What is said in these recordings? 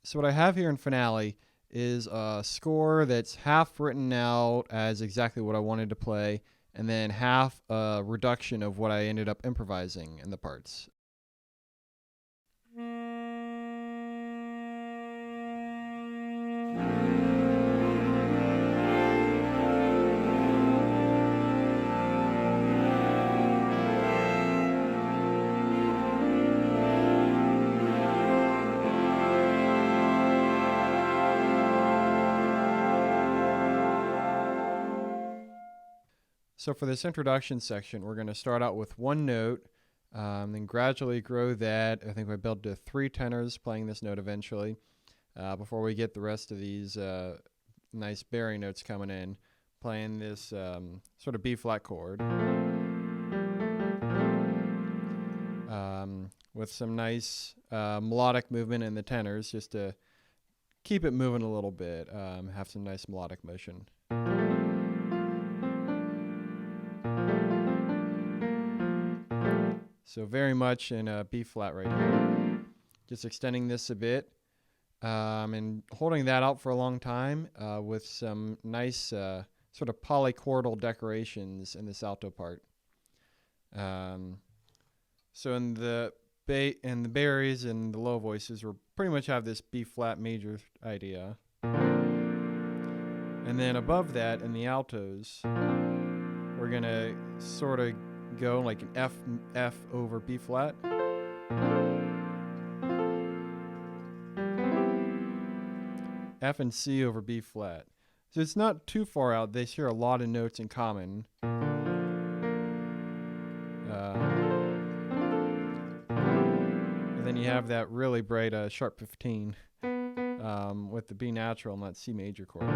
So what I have here in Finale is a score that's half written out as exactly what I wanted to play, and then half a reduction of what I ended up improvising in the parts. So for this introduction section, we're going to start out with one note, then gradually grow that. I think we build to 3 tenors playing this note eventually, before we get the rest of these nice bearing notes coming in, playing this sort of B-flat chord, with some nice melodic movement in the tenors, just to keep it moving a little bit, have some nice melodic motion. So very much in a B-flat right here. Just extending this a bit, and holding that out for a long time with some nice sort of polychordal decorations in this alto part. So in the baries and the low voices, we pretty much have this B-flat major idea. And then above that, in the altos, we're going to sort of go like an F over B flat. F and C over B flat. So it's not too far out. They share a lot of notes in common. And then you have that really bright sharp 15 with the B natural and that C major chord.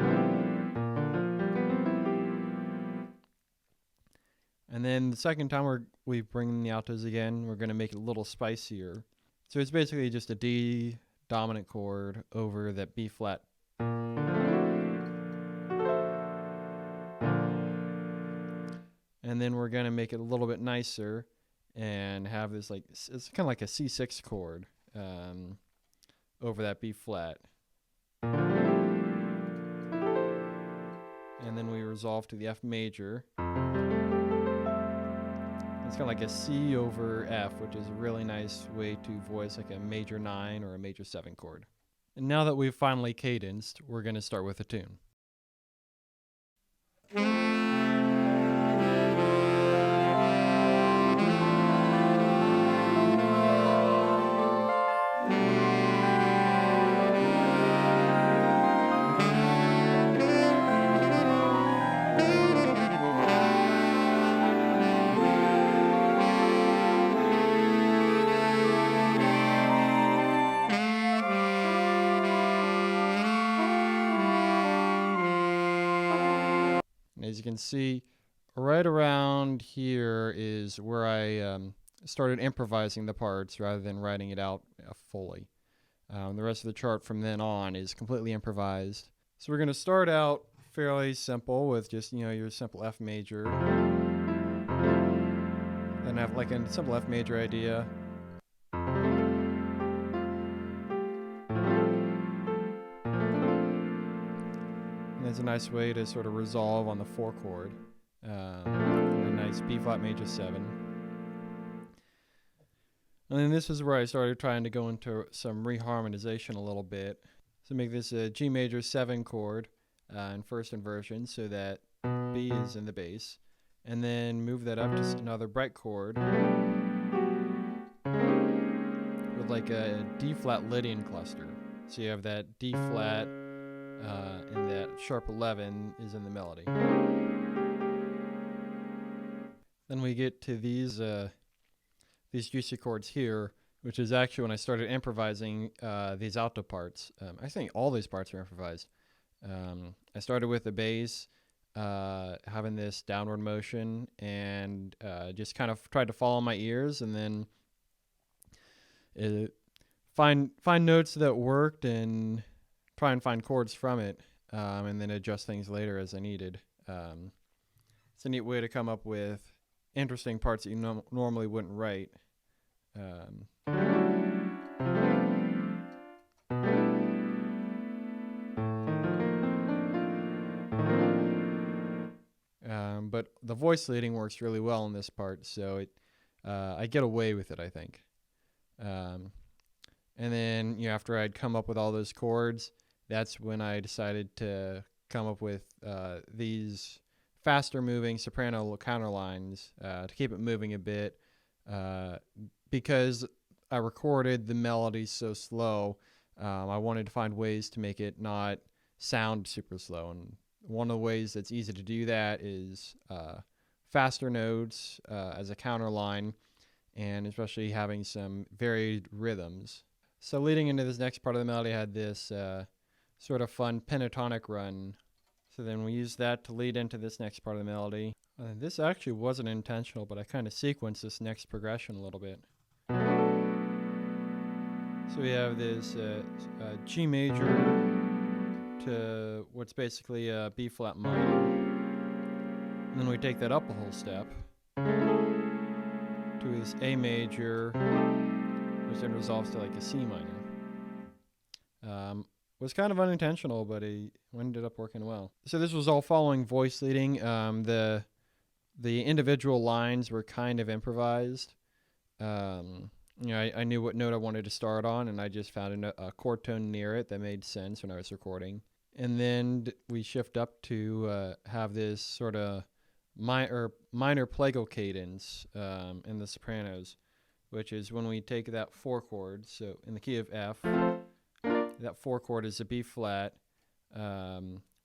And then the second time we bring in the altos again, we're going to make it a little spicier. So it's basically just a D dominant chord over that B flat. And then we're going to make it a little bit nicer and have this like, it's kind of like a C6 chord over that B flat. And then we resolve to the F major. It's kind of like a C over F, which is a really nice way to voice like a major 9 or a major 7 chord. And now that we've finally cadenced, we're going to start with a tune. As you can see, right around here is where I started improvising the parts rather than writing it out fully. The rest of the chart from then on is completely improvised. So we're going to start out fairly simple with just, your simple F major. And have like a simple F major idea. It's a nice way to sort of resolve on the 4 chord. And a nice B flat major 7. And then this is where I started trying to go into some reharmonization a little bit. So make this a G major 7 chord in first inversion so that B is in the bass. And then move that up to another bright chord with like a D flat Lydian cluster. So you have that D flat and that sharp 11 is in the melody. Then we get to these juicy chords here, which is actually when I started improvising these alto parts. I think all these parts are improvised. I started with the bass, having this downward motion, and just kind of tried to follow my ears, and then find notes that worked and try and find chords from it, and then adjust things later as I needed. it's a neat way to come up with interesting parts that you normally wouldn't write. But the voice leading works really well in this part, so I get away with it, I think. And then, after I'd come up with all those chords, that's when I decided to come up with these faster moving soprano counterlines to keep it moving a bit, because I recorded the melody so slow. I wanted to find ways to make it not sound super slow, and one of the ways that's easy to do that is faster notes as a counterline, and especially having some varied rhythms. So leading into this next part of the melody, I had this sort of fun pentatonic run. So then we used that to lead into this next part of the melody. This actually wasn't intentional, but I kind of sequenced this next progression a little bit. So we have this G major to what's basically a B flat minor. And then we take that up a whole step to this A major, which then resolves to like a C minor. Was kind of unintentional, but it ended up working well. So this was all following voice leading. The individual lines were kind of improvised. I knew what note I wanted to start on, and I just found a chord tone near it that made sense when I was recording. And then we shift up to have this sort of minor plagal cadence in the sopranos, which is when we take that 4 chord, so in the key of F, that 4 chord is a B flat,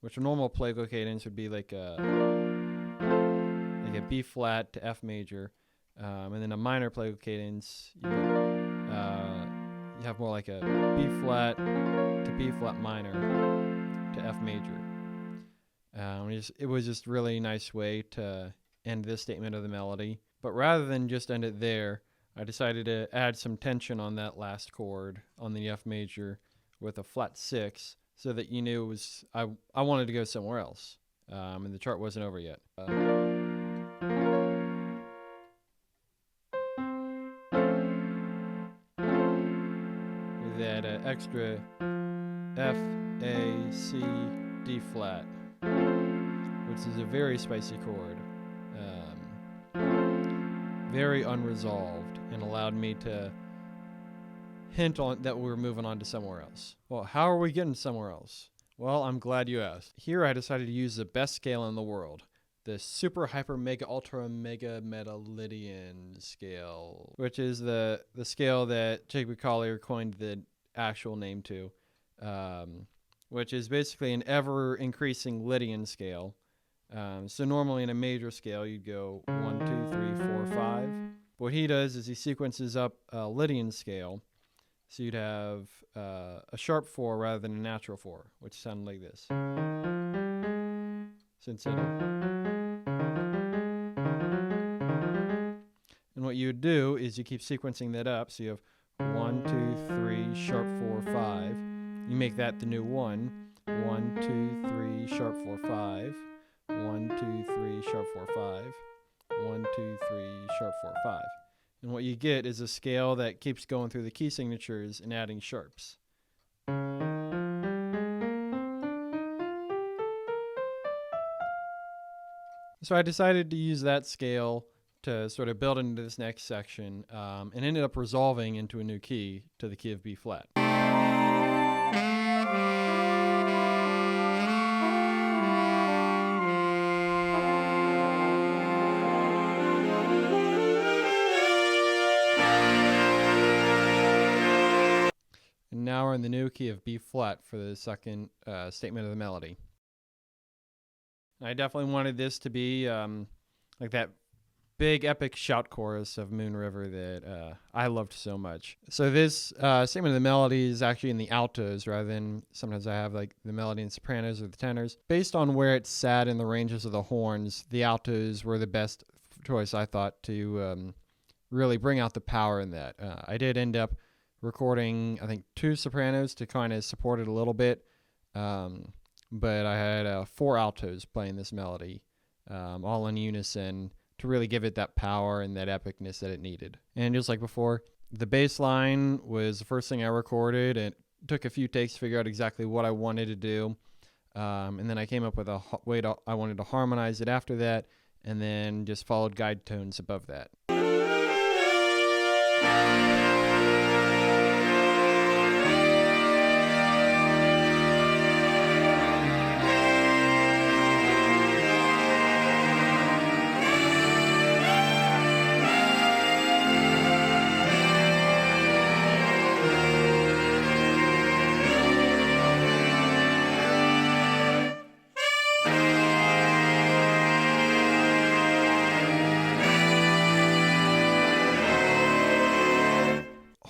which a normal plagal cadence would be like a B flat to F major, and then a minor plagal cadence, you have more like a B flat to B flat minor to F major. It was just a really nice way to end this statement of the melody. But rather than just end it there, I decided to add some tension on that last chord on the F major with a flat 6, so that you knew it was I wanted to go somewhere else, and the chart wasn't over yet. With that extra F, A, C, D flat, which is a very spicy chord, very unresolved, and allowed me to hint on that we were moving on to somewhere else. Well, how are we getting somewhere else? Well, I'm glad you asked. Here I decided to use the best scale in the world, the super hyper mega ultra mega meta Lydian scale, which is the scale that Jacob Collier coined the actual name to, which is basically an ever increasing Lydian scale. So normally in a major scale you'd go 1, 2, 3, 4, 5. What he does is he sequences up a Lydian scale. So you'd have a sharp 4 rather than a natural 4, which sounded like this. And what you would do is you keep sequencing that up. So you have 1, 2, 3, sharp 4, 5. You make that the new 1. 1, 2, 3, sharp 4, 5. 1, 2, 3, sharp 4, 5. 1, 2, 3, sharp 4, 5. And what you get is a scale that keeps going through the key signatures and adding sharps. So I decided to use that scale to sort of build into this next section, and ended up resolving into a new key to the key of B flat. And now we're in the new key of B flat for the second statement of the melody. And I definitely wanted this to be like that big epic shout chorus of Moon River that I loved so much. So this statement of the melody is actually in the altos rather than sometimes I have like the melody in sopranos or the tenors. Based on where it sat in the ranges of the horns, the altos were the best choice, I thought, to really bring out the power in that. I did end up recording, I think, 2 sopranos to kind of support it a little bit, but I had 4 altos playing this melody. all in unison to really give it that power and that epicness that it needed. And just like before, the bass line was the first thing I recorded, and it took a few takes to figure out exactly what I wanted to do. And then I came up with a way I wanted to harmonize it after that, and then just followed guide tones above that.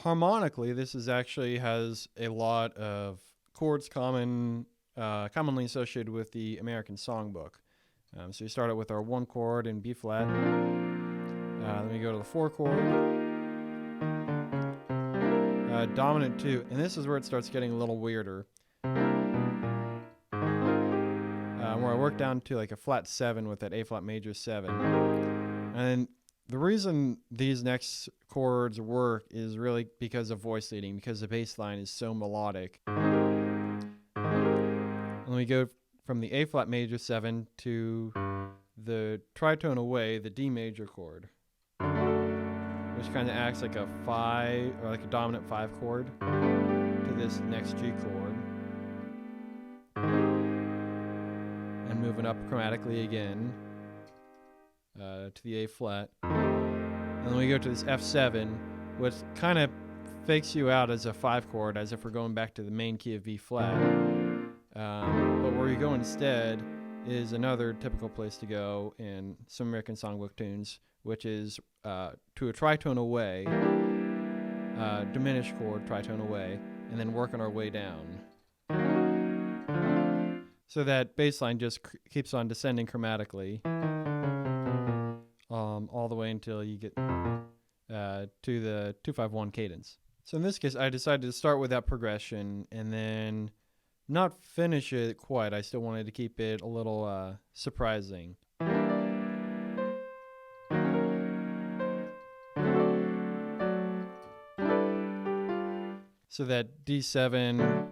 Harmonically, this is actually has a lot of chords commonly associated with the American songbook. So you start out with our 1 chord in B flat. Then we go to the 4 chord, dominant 2, and this is where it starts getting a little weirder. Where I work down to like a flat 7 with that A flat major 7, and the reason these next chords work is really because of voice leading, because the bass line is so melodic. And we go from the A flat major 7 to the tritone away, the D major chord, which kind of acts like a 5 or like a dominant 5 chord to this next G chord, and moving up chromatically again to the A flat. And then we go to this F7, which kind of fakes you out as a 5 chord, as if we're going back to the main key of B flat. But where you go instead is another typical place to go in some American songbook tunes, which is to a tritone away, diminished chord, tritone away, and then working our way down. So that bass line just keeps on descending chromatically. All the way until you get to the 2-5-1 cadence. So in this case, I decided to start with that progression and then not finish it quite. I still wanted to keep it a little surprising. So that D7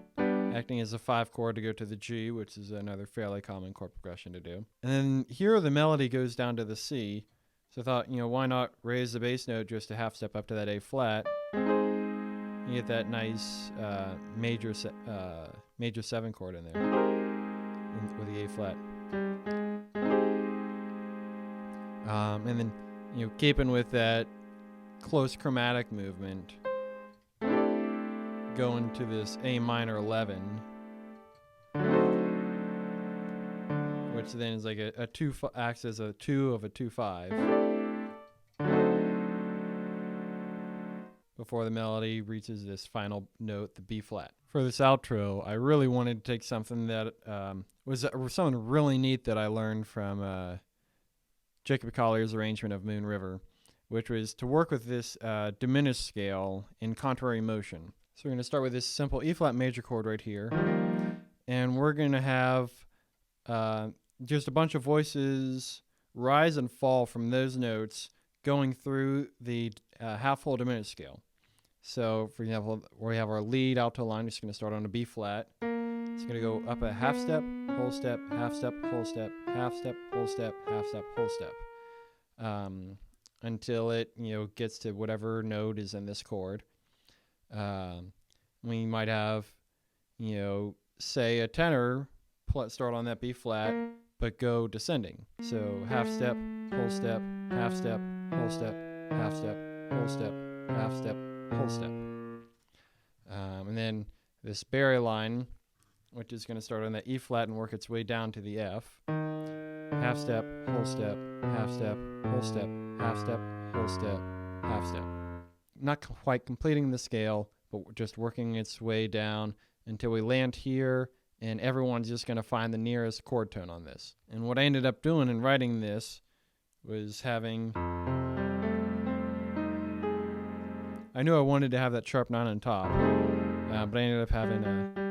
acting as a 5 chord to go to the G, which is another fairly common chord progression to do. And then here the melody goes down to the C. So I thought, why not raise the bass note just a half step up to that A flat? You get that nice major 7 chord in there with the A flat. And then, keeping with that close chromatic movement, going to this A minor 11, which then is like a 2 acts as a 2 of a 2-5 before the melody reaches this final note, the B flat. For this outro, I really wanted to take something that was something really neat that I learned from Jacob Collier's arrangement of Moon River, which was to work with this diminished scale in contrary motion. So we're going to start with this simple E flat major chord right here, and we're going to have just a bunch of voices rise and fall from those notes going through the half whole diminished scale. So, for example, where we have our lead alto line, it's going to start on a B flat. It's going to go up a half step, whole step, half step, whole step, half step, whole step, half step, whole step, until it gets to whatever note is in this chord. We might have, say a tenor start on that B flat, but go descending. So half step, whole step, half step, whole step, half step, whole step, half step, whole step. And then this barry line, which is going to start on that E flat and work its way down to the F. Half step, whole step, half step, whole step, half step, whole step, half step. Not quite completing the scale, but just working its way down until we land here, and everyone's just going to find the nearest chord tone on this. And what I ended up doing in writing this was having... I knew I wanted to have that sharp 9 on top, but I ended up having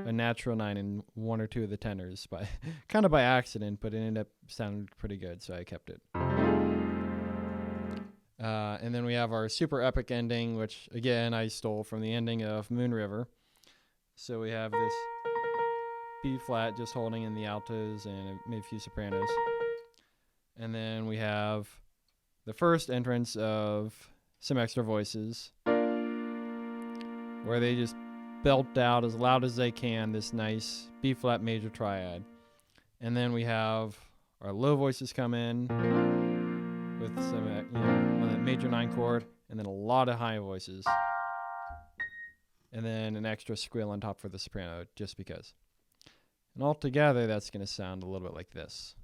a natural 9 in one or two of the tenors by kind of by accident, but it ended up sounding pretty good, so I kept it. And then we have our super epic ending, which again I stole from the ending of Moon River. So we have this B flat just holding in the altos and maybe a few sopranos. And then we have the first entrance of some extra voices, where they just belt out as loud as they can this nice B flat major triad. And then we have our low voices come in with some, on that major 9 chord, and then a lot of high voices. And then an extra squeal on top for the soprano, just because. And all together, that's going to sound a little bit like this.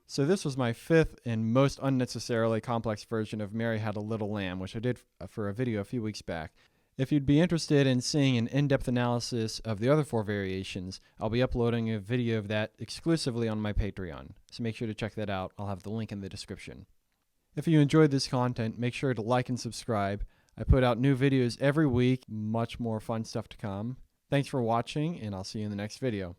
So this was my 5th and most unnecessarily complex version of Mary Had a Little Lamb, which I did for a video a few weeks back. If you'd be interested in seeing an in-depth analysis of the other 4 variations, I'll be uploading a video of that exclusively on my Patreon, so make sure to check that out. I'll have the link in the description. If you enjoyed this content, make sure to like and subscribe. I put out new videos every week, much more fun stuff to come. Thanks for watching, and I'll see you in the next video.